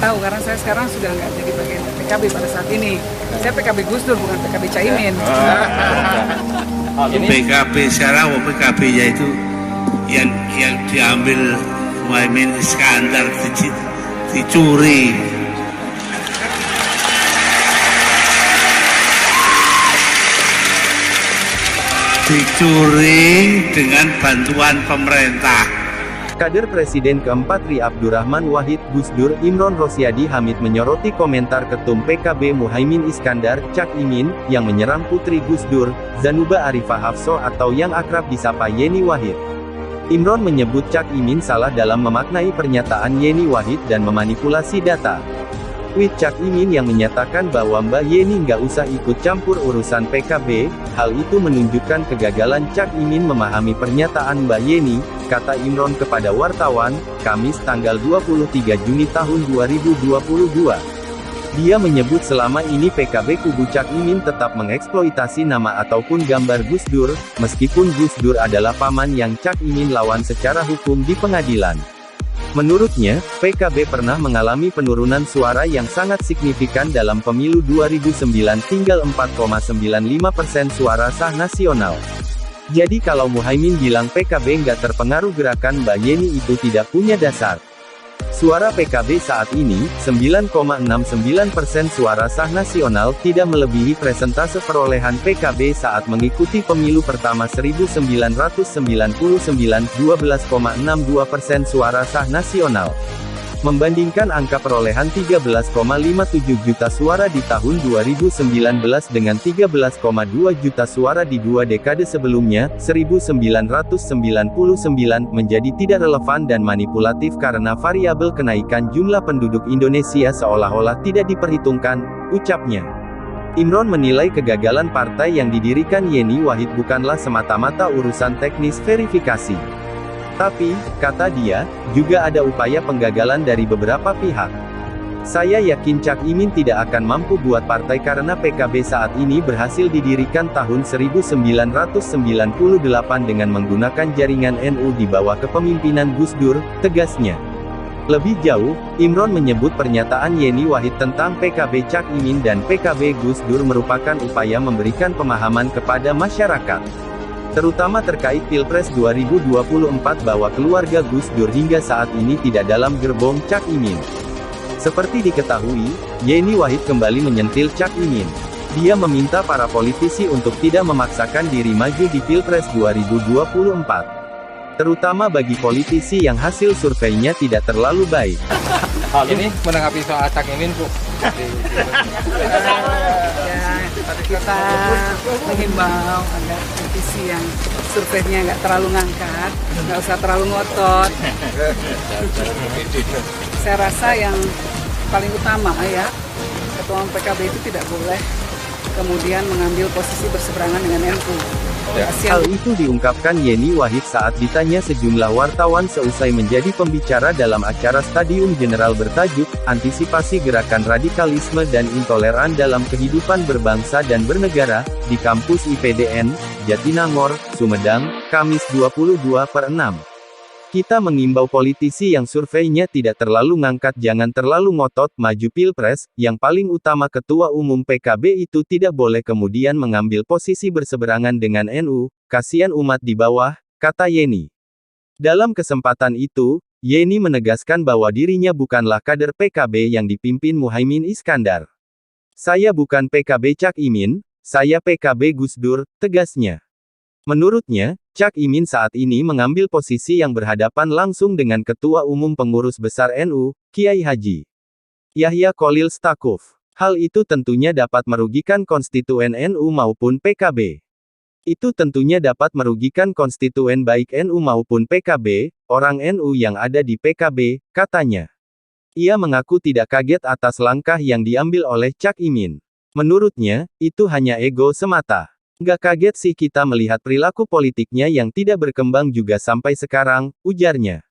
tahu karena saya sekarang sudah nggak jadi bagian dari PKB pada saat ini. Saya PKB Gus Dur, bukan PKB Caimin. PKB sekarang, PKB-nya itu yang diambil Muhaimin Iskandar, dicuri. Dicuri dengan bantuan pemerintah. Kader Presiden keempat Ri Abdurrahman Wahid Gus Dur Imron Rosyadi Hamid menyoroti komentar Ketum PKB Muhaimin Iskandar, Cak Imin, yang menyerang putri Gus Dur, Zanuba Arifah Hafsoh atau yang akrab disapa Yeni Wahid. Imron menyebut Cak Imin salah dalam memaknai pernyataan Yeni Wahid dan memanipulasi data. Tweet Cak Imin yang menyatakan bahwa Mbak Yeni nggak usah ikut campur urusan PKB, hal itu menunjukkan kegagalan Cak Imin memahami pernyataan Mbak Yeni, kata Imron kepada wartawan, Kamis tanggal 23 Juni tahun 2022. Dia menyebut selama ini PKB kubu Cak Imin tetap mengeksploitasi nama ataupun gambar Gus Dur, meskipun Gus Dur adalah paman yang Cak Imin lawan secara hukum di pengadilan. Menurutnya, PKB pernah mengalami penurunan suara yang sangat signifikan dalam pemilu 2009 tinggal 4,95% suara sah nasional. Jadi kalau Muhaimin bilang PKB nggak terpengaruh gerakan Mbak Yeni itu tidak punya dasar. Suara PKB saat ini, 9,69% suara sah nasional, tidak melebihi persentase perolehan PKB saat mengikuti pemilu pertama 1999, 12,62% suara sah nasional. Membandingkan angka perolehan 13,57 juta suara di tahun 2019 dengan 13,2 juta suara di dua dekade sebelumnya, 1999, menjadi tidak relevan dan manipulatif karena variabel kenaikan jumlah penduduk Indonesia seolah-olah tidak diperhitungkan, ucapnya. Imron menilai kegagalan partai yang didirikan Yeni Wahid bukanlah semata-mata urusan teknis verifikasi. Tapi, kata dia, juga ada upaya penggagalan dari beberapa pihak. Saya yakin Cak Imin tidak akan mampu buat partai karena PKB saat ini berhasil didirikan tahun 1998 dengan menggunakan jaringan NU di bawah kepemimpinan Gus Dur, tegasnya. Lebih jauh, Imron menyebut pernyataan Yeni Wahid tentang PKB Cak Imin dan PKB Gus Dur merupakan upaya memberikan pemahaman kepada masyarakat, terutama terkait Pilpres 2024 bahwa keluarga Gus Dur hingga saat ini tidak dalam gerbong Cak Imin. Seperti diketahui, Yeni Wahid kembali menyentil Cak Imin. Dia meminta para politisi untuk tidak memaksakan diri maju di Pilpres 2024. Terutama bagi politisi yang hasil surveinya tidak terlalu baik. Ini menanggapi soal Cak Imin, Bu. Kita menghimbau agar politisi yang surveinya nggak terlalu ngangkat, nggak usah terlalu ngotot. Saya rasa yang paling utama ya, Ketua Umum PKB itu tidak boleh kemudian mengambil posisi berseberangan dengan NU. Hal itu diungkapkan Yeni Wahid saat ditanya sejumlah wartawan seusai menjadi pembicara dalam acara Stadium Jenderal bertajuk, Antisipasi Gerakan Radikalisme dan Intoleran dalam Kehidupan Berbangsa dan Bernegara, di kampus IPDN, Jatinangor, Sumedang, Kamis 22/6. Kita mengimbau politisi yang surveinya tidak terlalu ngangkat jangan terlalu ngotot maju Pilpres, yang paling utama Ketua Umum PKB itu tidak boleh kemudian mengambil posisi berseberangan dengan NU, kasihan umat di bawah, kata Yeni. Dalam kesempatan itu, Yeni menegaskan bahwa dirinya bukanlah kader PKB yang dipimpin Muhaimin Iskandar. Saya bukan PKB Cak Imin, saya PKB Gus Dur, tegasnya. Menurutnya, Cak Imin saat ini mengambil posisi yang berhadapan langsung dengan Ketua Umum Pengurus Besar NU, Kiai Haji Yahya Kholil Stakuf. Hal itu tentunya dapat merugikan konstituen NU maupun PKB. Itu tentunya dapat merugikan konstituen baik NU maupun PKB, orang NU yang ada di PKB, katanya. Ia mengaku tidak kaget atas langkah yang diambil oleh Cak Imin. Menurutnya, itu hanya ego semata. Nggak kaget sih kita melihat perilaku politiknya yang tidak berkembang juga sampai sekarang, ujarnya.